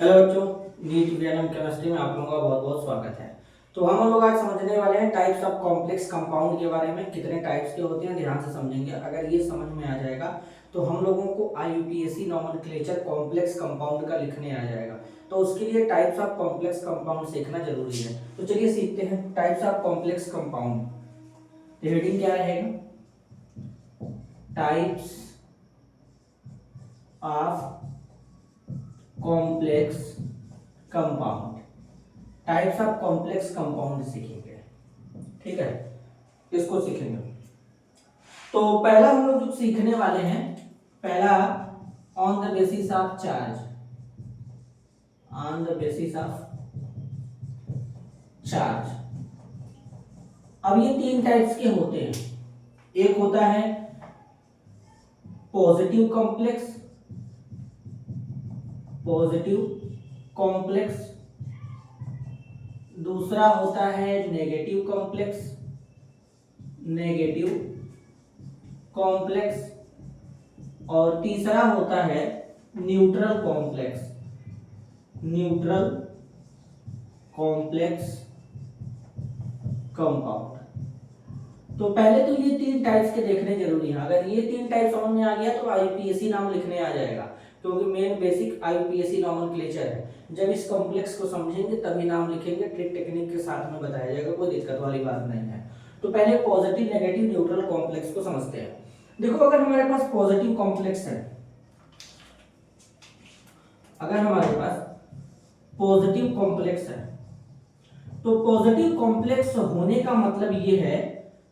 Hello बच्चों, NEET विज्ञान chemistry में आप लोगों का बहुत बहुत स्वागत है। तो हम लोग आज समझने वाले हैं टाइप्स ऑफ कॉम्प्लेक्स कंपाउंड के बारे में। कितने टाइप्स के होते हैं ध्यान से समझेंगे। अगर ये समझ में आ जाएगा तो हम लोगों को आईयूपीएसी नॉमेनक्लेचर कॉम्प्लेक्स कंपाउंड का लिखने आ जाएगा। तो उसके लिए टाइप्स ऑफ कॉम्प्लेक्स कंपाउंड सीखना जरूरी है। तो चलिए सीखते हैं types of complex compound. Heading क्या रहेगा? Types of complex compound. Types of complex compound सीखेंगे, ठीक है, इसको सीखेंगे। तो पहला हम लोग जो सीखने वाले हैं, पहला on the basis of charge. On the basis of charge. अब ये तीन टाइप्स के होते हैं। एक होता है पॉजिटिव कॉम्प्लेक्स, पॉजिटिव कॉम्प्लेक्स। दूसरा होता है नेगेटिव कॉम्प्लेक्स, नेगेटिव कॉम्प्लेक्स। और तीसरा होता है neutral complex, neutral complex compound. तो पहले तो ये तीन टाइप्स के देखने जरूरी है। अगर ये तीन टाइप समझ में आ गया तो आईयूपीएसी नाम लिखने आ जाएगा, क्योंकि मेन बेसिक आईयूपीएसी नॉमेनक्लेचर है। जब इस कॉम्प्लेक्स को समझेंगे तभी नाम लिखेंगे, ट्रिक टेक्निक के साथ में बताया जाएगा, कोई दिक्कत वाली बात नहीं है। तो पहले पॉजिटिव नेगेटिव न्यूट्रल कॉम्प्लेक्स को समझते हैं। देखो, अगर हमारे पास पॉजिटिव कॉम्प्लेक्स है, अगर हमारे पास पॉजिटिव कॉम्प्लेक्स है, तो पॉजिटिव कॉम्प्लेक्स होने का मतलब ये है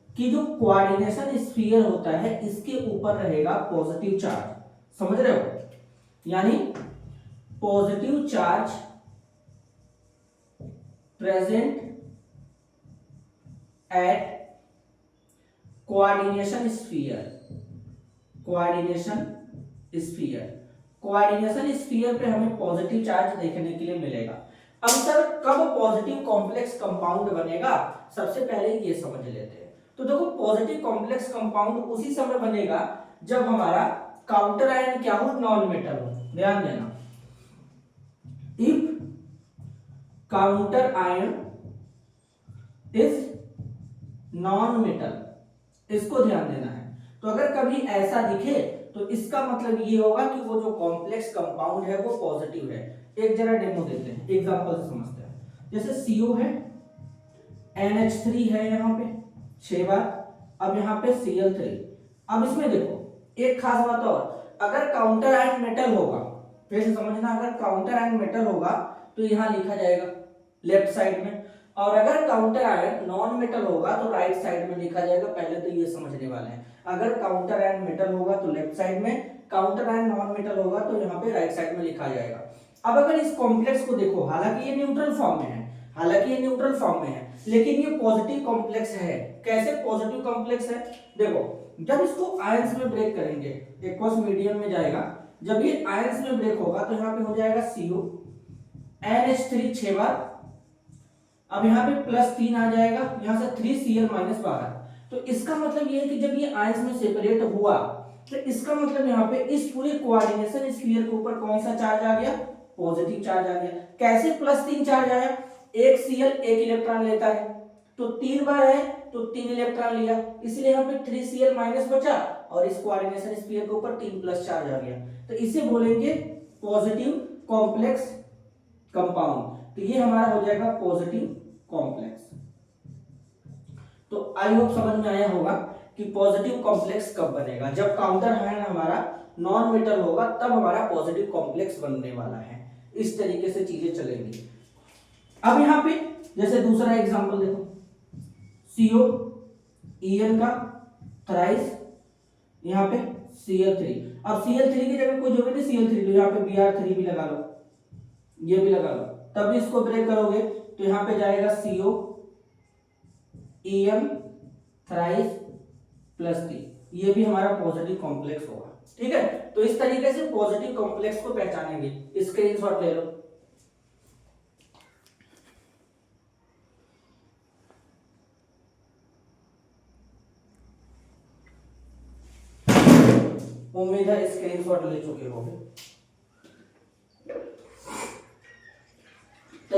कि जो कोऑर्डिनेशन स्फीयर होता है इसके ऊपर रहेगा पॉजिटिव चार्ज। समझ रहे हो? यानी positive charge present at coordination sphere, coordination sphere. Coordination sphere पे हमें पॉजिटिव चार्ज देखने के लिए मिलेगा। अब सर कब पॉजिटिव कॉम्प्लेक्स कंपाउंड बनेगा, सबसे पहले ये समझ लेते हैं। तो देखो, पॉजिटिव कॉम्प्लेक्स कंपाउंड उसी समय बनेगा जब हमारा काउंटर आयन क्या हो, नॉन मेटल हो। ध्यान देना, if counter ion is non metal, इसको ध्यान देना है। तो अगर कभी ऐसा दिखे तो इसका मतलब ये होगा कि वो जो कॉम्प्लेक्स कंपाउंड है वो पॉजिटिव है। एक जरा डेमो देते हैं, एग्जांपल से समझते हैं। जैसे CO है, NH3 है यहाँ पे 6 बार, अब यहाँ पे Cl3। अब इसमें देखो एक खास बात और, अगर काउंटर आयन मेटल होगा, फिर से समझना, अगर काउंटर आयन मेटल होगा तो यहाँ लिखा जाएगा लेफ्ट साइड में, और अगर काउंटर आयन नॉन मेटल होगा तो राइट साइड में लिखा जाएगा। पहले तो ये समझने वाले हैं, अगर काउंटर आयन मेटल होगा तो लेफ्ट साइड में, काउंटर आयन नॉन मेटल होगा तो यहाँ पे राइट साइड में लिखा जाएगा। अब अगर इस कॉम्प्लेक्स को देखो, हालांकि ये न्यूट्रल फॉर्म में है, हालांकि ये न्यूट्रल फॉर्म में है, लेकिन ये पॉजिटिव कॉम्प्लेक्स है। कैसे पॉजिटिव कॉम्प्लेक्स है? देखो, जब इसको आयंस में ब्रेक करेंगे, एक्वस मीडियम में जाएगा, जब ये आयंस में ब्रेक होगा तो यहाँ पे हो जाएगा CO, NH3 6 बार, अब यहाँ पे +3 आ जाएगा, यहाँ से 3Cl माइनस बाहर। तो इसका मतलब ये है कि जब ये आयंस में सेपरेट हुआ तो इसका मतलब यहाँ पे इस पूरे कोऑर्डिनेशन स्फीयर के ऊपर कौन सा चार्ज आ गया, पॉजिटिव चार्ज आ गया। कैसे +3 चार्ज आया? एक Cl एक इलेक्ट्रॉन लेता है, तो 3 बार है तो 3 इलेक्ट्रॉन लिया, इसलिए यहाँ पे 3Cl माइनस बचा और इस कोऑर्डिनेशन स्फीयर के ऊपर 3+ चार्ज आ गया। तो इसे बोलेंगे पॉजिटिव कॉम्प्लेक्स कंपाउंड। तो ये हमारा हो जाएगा पॉजिटिव कॉम्प्लेक्स। तो आई होप समझ में आया होगा कि पॉजिटिव कॉम्प्लेक्स कब बनेगा, जब काउंटर आयन हमारा नॉन मेटल होगा तब हमारा पॉजिटिव कॉम्प्लेक्स बनने वाला है। इस तरीके से चीजें चलेंगी। अब यहाँ पे जैसे दूसरा एग्जांपल देखो, CO En का थ्राइस, यहाँ पे Cl3। अब Cl3 की जगह कोई जरूरत नहीं, Cl3 तो यहाँ पे Br3 भी लगा लो, ये भी लगा लो, तब इसको ब्रेक करोगे तो यहाँ पे जाएगा CO En थ्राइस +3, ये भी हमारा पॉजिटिव कॉम्प्लेक्स होगा। ठीक है, तो इस तरीके से पॉजिटिव कॉम्प्लेक्स को पहचानेंगे। स्क्रीनशॉट ले लो। उम्मीद है स्क्रीनशॉट ले चुके होंगे।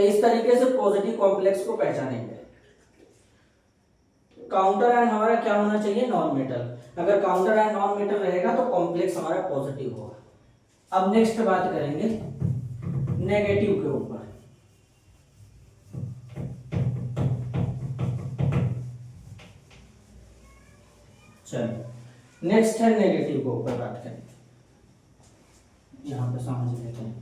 इस तरीके से पॉजिटिव कॉम्प्लेक्स को पहचानेंगे। काउंटर आयन हमारा क्या होना चाहिए, नॉन मेटल। अगर काउंटर आयन नॉन मेटल रहेगा तो कॉम्प्लेक्स हमारा पॉजिटिव होगा। अब नेक्स्ट बात करेंगे नेगेटिव के ऊपर। चलिए नेक्स्ट है नेगेटिव के ऊपर बात करेंगे। यहां पे समझ लेते हैं।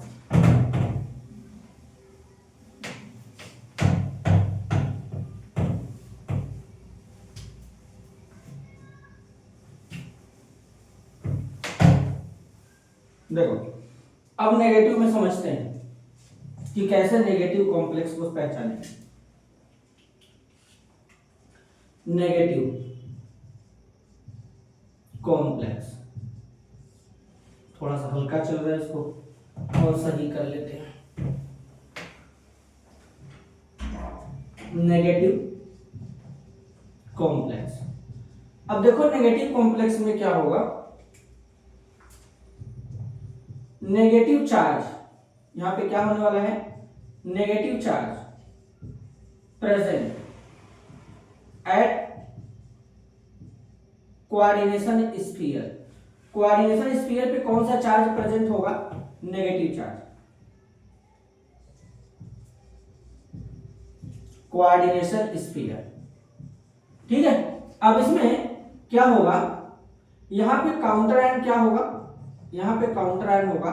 देखो अब नेगेटिव में समझते हैं कि कैसे नेगेटिव कॉम्प्लेक्स को पहचानें। नेगेटिव कॉम्प्लेक्स थोड़ा सा हल्का चल रहा है, इसको और सही कर लेते हैं। नेगेटिव कॉम्प्लेक्स, अब देखो नेगेटिव कॉम्प्लेक्स में क्या होगा, नेगेटिव चार्ज यहां पे क्या होने वाला है, negative charge present at coordination sphere. Coordination sphere पे कौन सा चार्ज प्रेजेंट होगा, नेगेटिव चार्ज। कोऑर्डिनेशन स्फीयर, ठीक है। अब इसमें क्या होगा, यहां पे काउंटर आयन क्या होगा, यहां पे काउंटर आयन होगा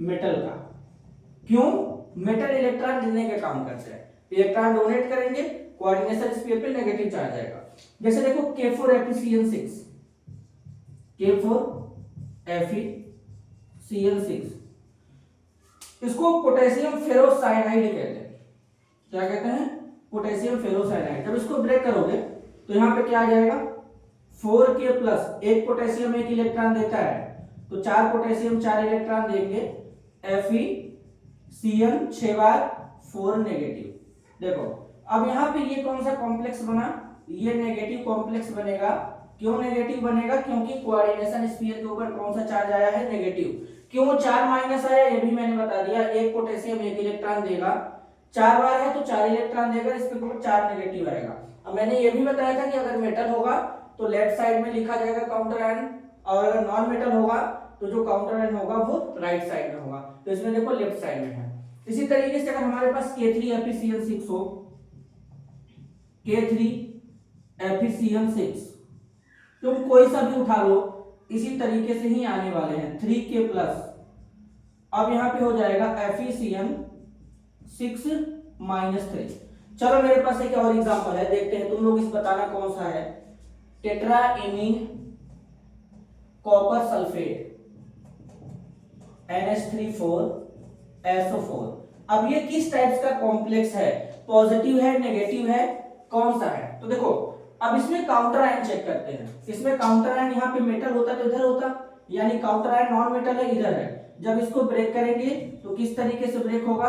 मेटल का। क्यों, मेटल इलेक्ट्रॉन देने के काम करते हैं, इलेक्ट्रॉन डोनेट करेंगे, कोऑर्डिनेशन स्फीयर पे नेगेटिव चार्ज आएगा। जैसे देखो K4Fe(CN6), K4Fe(CN6), इसको पोटेशियम फेरोसाइनाइड कहते हैं। क्या कहते हैं, पोटेशियम फेरोसाइनाइड। जब इसको ब्रेक करोगे तो यहाँ पे क्या आ जाएगा, 4K+, एक पोटेशियम एक इलेक्ट्रॉन देता है तो 4 पोटेशियम 4 इलेक्ट्रॉन देंगे, Fe(CN) 6 बार 4 नेगेटिव। देखो अब यहाँ पे ये कौन सा कॉम्प्लेक्स बना, ये नेगेटिव कॉम्प्लेक्स बनेगा। क्यों नेगेटिव बनेगा, क्योंकि कोऑर्डिनेशन स्फीयर के ऊपर कौन सा चार्ज आया है, नेगेटिव। क्यों 4 माइनस आया, ये भी मैंने बता दिया, एक पोटेशियम एक इलेक्ट्रॉन देगा, 4 बार है तो 4 इलेक्ट्रॉन देगा, इसके ऊपर 4 नेगेटिव आएगा। अब मैंने ये भी बताया था कि अगर मेटल होगा तो लेफ्ट साइड में लिखा जाएगा काउंटर आयन, और अगर नॉन मेटल होगा तो जो काउंटर आयन होगा वो राइट साइड में होगा। तो इसमें देखो लेफ्ट साइड में है। इसी तरीके से अगर हमारे पास K3Fe(CN6) हो, K3Fe(CN6), तुम कोई सा भी उठा लो, इसी तरीके से ही आने वाले हैं, 3K+। अब यहाँ पे हो जाएगा Fe(CN6-3). चलो मेरे पास एक और एग्जांपल है, देखते हैं तुम लोग इस बताना कौन सा है। Tetraammine copper sulphate NH3,4SO4। अब ये किस टाइप का कॉम्प्लेक्स है, पॉजिटिव है, नेगेटिव है, कौन सा है। तो देखो अब इसमें काउंटर आयन चेक करते हैं। इसमें काउंटर आयन यहाँ पे मेटल होता तो इधर होता, यानी काउंटर आयन नॉन मेटल है, इधर है। जब इसको ब्रेक करेंगे तो किस तरीके से ब्रेक होगा,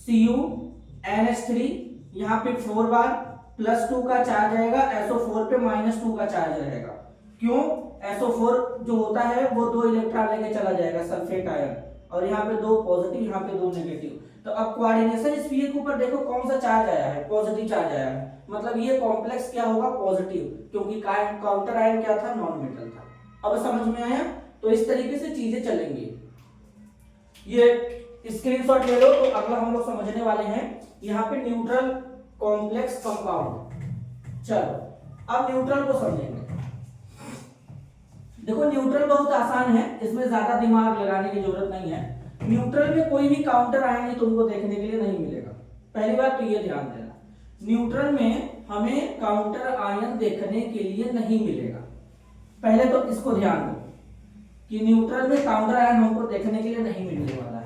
CuNH3 यहाँ पे 4 बार +2 का चार्ज आएगा, SO4 पे -2 का चार्ज रहेगा। क्यों, SO4 जो होता है वो 2 इलेक्ट्रॉन लेके चला जाएगा, सल्फेट आयन, और यहाँ पे 2 पॉजिटिव, यहाँ पे 2 नेगेटिव। तो अब कोऑर्डिनेशन स्फीयर के ऊपर देखो कौन सा चार्ज आया है, पॉजिटिव चार्ज आया है, मतलब ये कॉम्प्लेक्स क्या होगा, पॉजिटिव, क्योंकि काउंटर आयन क्या था, नॉन मेटल था। अब समझ में आया। तो इस तरीके से चीजें चलेंगी। ये स्क्रीनशॉट ले लो। तो अगला हम लोग समझने वाले हैं यहाँ पे न्यूट्रल कॉम्प्लेक्स कंपाउंड। चलो अब न्यूट्रल को समझेंगे। देखो न्यूट्रल बहुत आसान है, इसमें ज्यादा दिमाग लगाने की जरूरत नहीं है। न्यूट्रल में कोई भी काउंटर आयन तुमको देखने के लिए नहीं मिलेगा। पहली बात तो ये ध्यान देना, न्यूट्रल में हमें काउंटर आयन देखने के लिए नहीं मिलेगा। पहले तो इसको ध्यान दो कि न्यूट्रल में काउंटर आयन हमको देखने के लिए नहीं मिलने वाला है।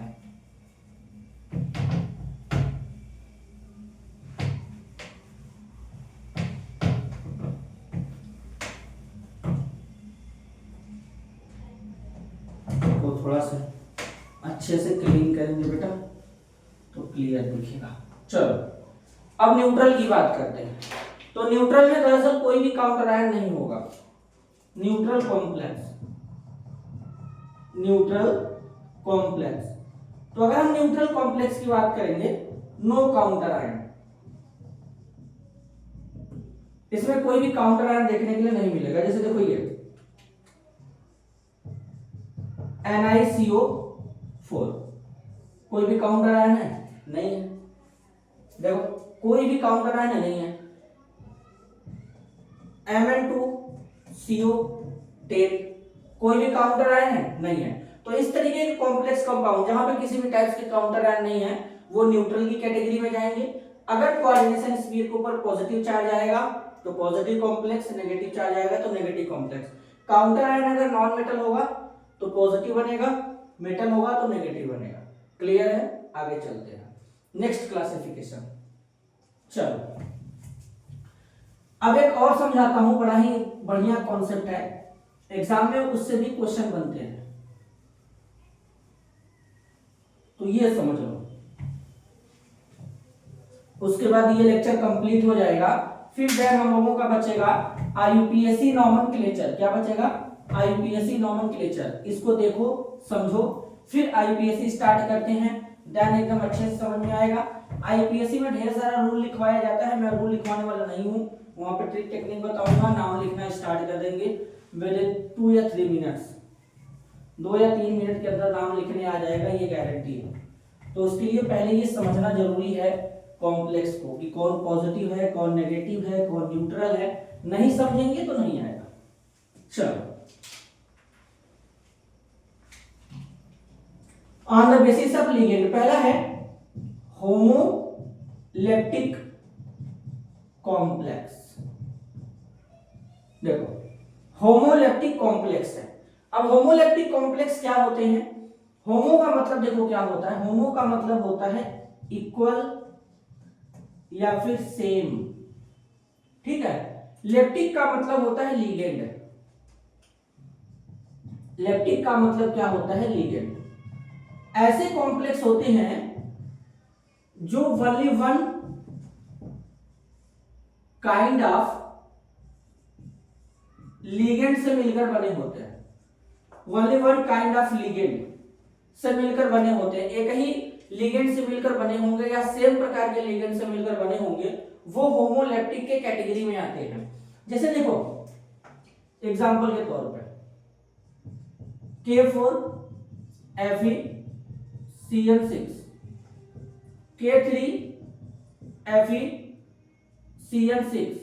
तो थोड़ा सा अच्छे से क्लीन करेंगे बेटा तो क्लियर दिखेगा। चलो अब न्यूट्रल की बात करते हैं। तो न्यूट्रल में दरअसल कोई भी काउंटर आयन नहीं होगा। Neutral complex, neutral complex. तो अगर हम न्यूट्रल कॉम्प्लेक्स की बात करेंगे नो काउंटर आयन, इसमें कोई भी काउंटर आयन देखने के लिए नहीं मिलेगा। जैसे देखो ये NiCO4, कोई भी काउंटर आयन है नहीं है, देखो कोई भी काउंटर आयन नहीं है। Mn2CO10, कोई भी काउंटर आयन है नहीं है। तो इस तरीके के कॉम्प्लेक्स कंपाउंड जहां पे किसी भी टाइप के काउंटर आयन नहीं है वो न्यूट्रल की कैटेगरी में जाएंगे। अगर कोऑर्डिनेशन स्फीयर के ऊपर पॉजिटिव चार्ज आएगा तो पॉजिटिव कॉम्प्लेक्स, नेगेटिव चार्ज आएगा तो नेगेटिव कॉम्प्लेक्स। काउंटर आयन अगर नॉन मेटल होगा तो पॉजिटिव बनेगा, मेटल होगा तो नेगेटिव बनेगा। क्लियर है? आगे चलते हैं नेक्स्ट क्लासिफिकेशन। चलो अब एक और समझाता हूं, बड़ा ही बढ़िया कॉन्सेप्ट है, एग्जाम में उससे भी क्वेश्चन बनते हैं, तो ये समझ लो। उसके बाद ये लेक्चर कंप्लीट हो जाएगा। फिर देन हम लोगों का बचेगा IUPAC नॉमेनक्लेचर। क्या बचेगा? IUPAC nomenclature. इसको देखो, समझो, फिर IUPAC स्टार्ट करते हैं, देन एकदम अच्छे से समझ में आएगा। IUPAC में ढेर सारा रूल लिखवाया जाता है, मैं रूल लिखवाने वाला नहीं हूँ, वहां पे ट्रिक टेक्निक बताऊंगा। नाम लिखना स्टार्ट कर देंगे विद इन 2 या 3 मिनट्स, 2 या 3 मिनट के अंदर नाम लिखने आ जाएगा, ये गारंटी है। तो उसके लिए पहले ये समझना जरूरी है कॉम्प्लेक्स को, कि कौन पॉजिटिव है, कौन नेगेटिव है, कौन न्यूट्रल है। नहीं समझेंगे तो नहीं आएगा। चलो, on the basis of ligand, पहला है होमोलेप्टिक कॉम्प्लेक्स। देखो होमोलेप्टिक कॉम्प्लेक्स है। अब होमोलेप्टिक कॉम्प्लेक्स क्या होते हैं? होमो का मतलब देखो क्या होता है, होमो का मतलब होता है इक्वल या फिर सेम, ठीक है। लेप्टिक का मतलब होता है लिगेंड, लेप्टिक का मतलब क्या होता है? लिगेंड। ऐसे कॉम्प्लेक्स होते हैं जो only one kind of ligand से मिलकर बने होते हैं, only one kind of ligand से मिलकर बने होते हैं। एक ही लिगेंड से मिलकर बने होंगे या सेम प्रकार के लिगेंड से मिलकर बने होंगे, वो होमोलेप्टिक के कैटेगरी में आते हैं। जैसे देखो एग्जांपल के तौर पे K4FeCN6, K3FeCN6,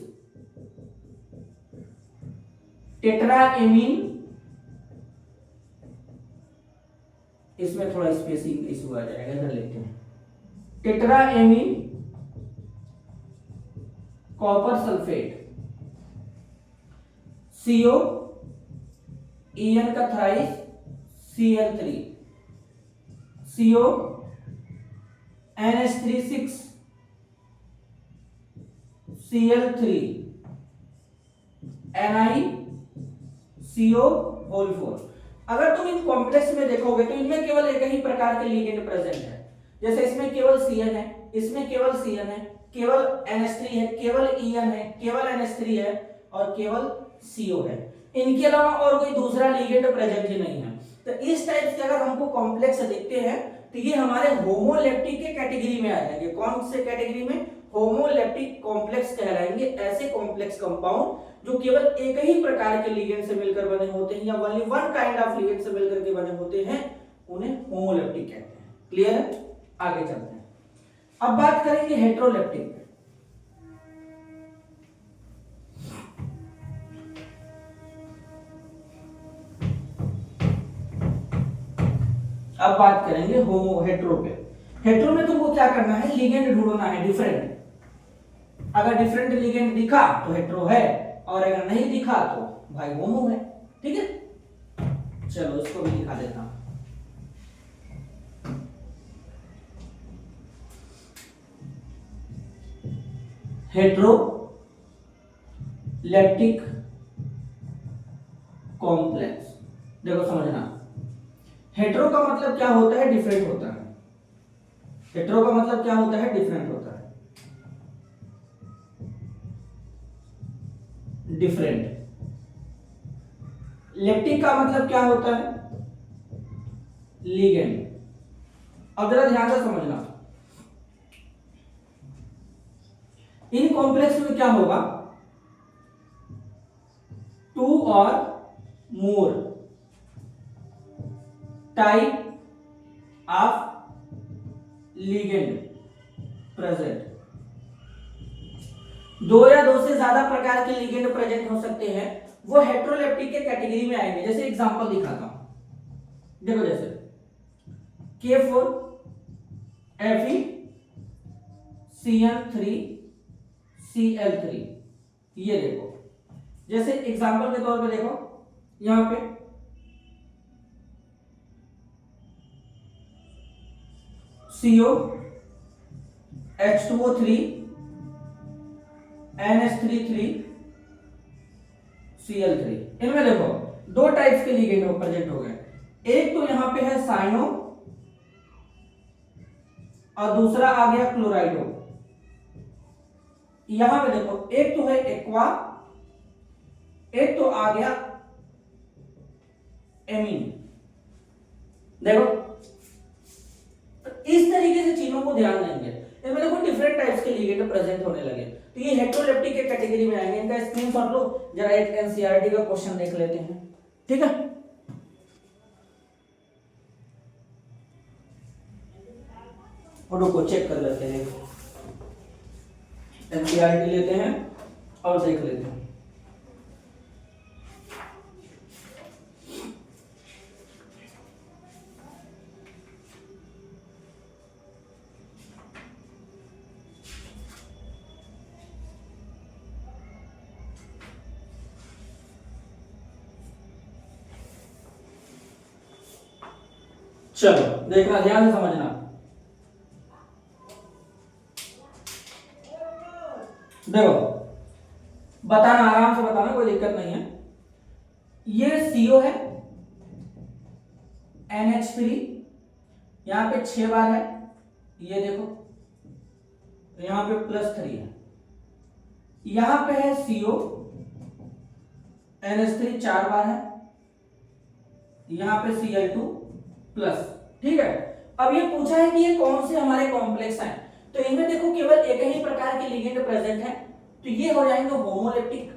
टेट्राएमीन, इसमें थोड़ा स्पेसिंग इशू आ जाएगा, इधर लिखते हैं, tetraammine copper sulphate, CO EN का thrice Cl3, CO NH36 Cl3, NiCO4। अगर तुम इन कॉम्प्लेक्स में देखोगे तो इनमें केवल एक ही प्रकार के लिगेंड प्रेजेंट है। जैसे इसमें केवल Cn है, इसमें केवल Cn है, केवल NH3 है, केवल En है, केवल NH3 है और केवल CO है। इनके अलावा और कोई दूसरा लिगेंड प्रेजेंट ही नहीं है। तो इस टाइप से अगर हमको कॉम्प्लेक्स दिखते हैं तो ये हमारे होमोलेप्टिक के कैटेगरी में आ जाएंगे। कौन से कैटेगरी में? होमोलेप्टिक कॉम्प्लेक्स कहलाएंगे ऐसे कॉम्प्लेक्स कंपाउंड जो केवल एक ही प्रकार के लिगेंड से मिलकर बने होते हैं या only one kind of ligand से मिलकर के बने होते हैं, उन्हें होमोलेप्टिक कहते हैं। क्लियर है? आगे चलते हैं। अब बात करेंगे हेटेरोलेप्टिक। अब बात करेंगे हेटेरो पे। हेटेरो में तुमको क्या करना है? लिगेंड ढूंढना है डिफरेंट। अगर डिफरेंट लिगेंड दिखा तो हेटेरो है, और अगर नहीं दिखा तो भाई होमो है। ठीक है, चलो इसको भी दिखा देता हूं। हेटेरोलेप्टिक कॉम्प्लेक्स, देखो समझना, हेटेरो का मतलब क्या होता है? डिफरेंट होता है। हेटेरो का मतलब क्या होता है? डिफरेंट होता है। डिफरेंट। लेप्टिक का मतलब क्या होता है? लिगेंड। अब जरा ध्यान से समझना, इन कॉम्प्लेक्स में क्या होगा, 2 और मोर टाइप ऑफ लिगेंड प्रेजेंट, 2 या 2 से ज्यादा प्रकार के लिगेंड प्रेजेंट हो सकते हैं, वो हेटेरोलेप्टिक के कैटेगरी में आएंगे। जैसे एग्जांपल दिखाता हूं, देखो जैसे K4 Fe CN3 Cl3, ये देखो जैसे एग्जांपल के तौर पे देखो यहां पे CO H2O3 NH3 Cl3, इनमें देखो 2 टाइप्स के लिगेंड प्रेजेंट हो गए, एक तो यहां पे है साइनो और दूसरा आ गया क्लोराइडो। यहां पे देखो एक तो है एक्वा, एक तो आ गया एमीन। देखो तो इस तरीके से चीजों को ध्यान देंगे, इनमें देखो डिफरेंट टाइप्स के लिगेंड प्रेजेंट होने लगे, तो ये हेटेरोलेप्टिक के कैटेगरी में आएंगे। इनका स्क्रीनशॉट लो, जरा एक एनसीईआरटी का क्वेश्चन देख लेते हैं, ठीक है। फोटो को चेक कर लेते हैं, एनसीईआरटी लेते हैं और देख लेते हैं। चलो देखना, ध्यान से समझना। देखो बताना, आराम से बताना, कोई दिक्कत नहीं है। ये CO है NH3, यहां पे 6 बार है, ये देखो यहां पे +3 है, यहां पे है CO NH3 4 बार है, यहां पे Cl2 प्लस, ठीक है। अब ये पूछा है कि ये कौन से हमारे कॉम्प्लेक्स हैं, तो इनमें देखो केवल एक ही प्रकार के लिगेंड प्रेजेंट है, तो ये हो जाएंगे होमोलेप्टिक,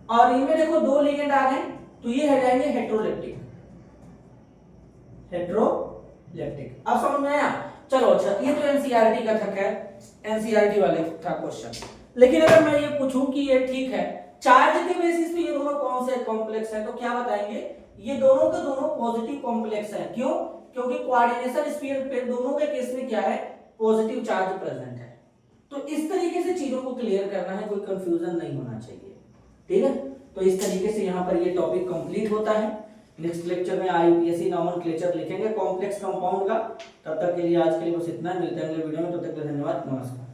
और इनमें देखो 2 लिगेंड आ गए, तो ये हो जाएंगे हेटेरोलेप्टिक। हेटेरोलेप्टिक अब समझ में आया। चलो अच्छा, ये तो एनसीईआरटी का था, खैर एनसीईआरटी वाले था क्वेश्चन। लेकिन अगर मैं ये पूछूं कि ये ठीक है, चार्ज के बेसिस पे ये दोनों कौन से कॉम्प्लेक्स है, तो क्या बताएंगे, ये दोनों के दोनों पॉजिटिव कॉम्प्लेक्स है। क्यों? क्योंकि कोऑर्डिनेशन स्फीयर पे दोनों के केस में क्या है, पॉजिटिव चार्ज प्रेजेंट है। तो इस तरीके से चीजों को क्लियर करना है, कोई कंफ्यूजन नहीं होना चाहिए, ठीक है। तो इस तरीके से यहाँ पर ये टॉपिक कंप्लीट होता है। नेक्स्ट लेक्चर में आईयूपीएससी नॉमेनक्लेचर लिखेंगे कॉम्प्लेक्स कंपाउंड का। तब तक के लिए आज के लिए बस इतना, मिलते हैं अगले वीडियो में, तब तक के लिए धन्यवाद, नमस्कार।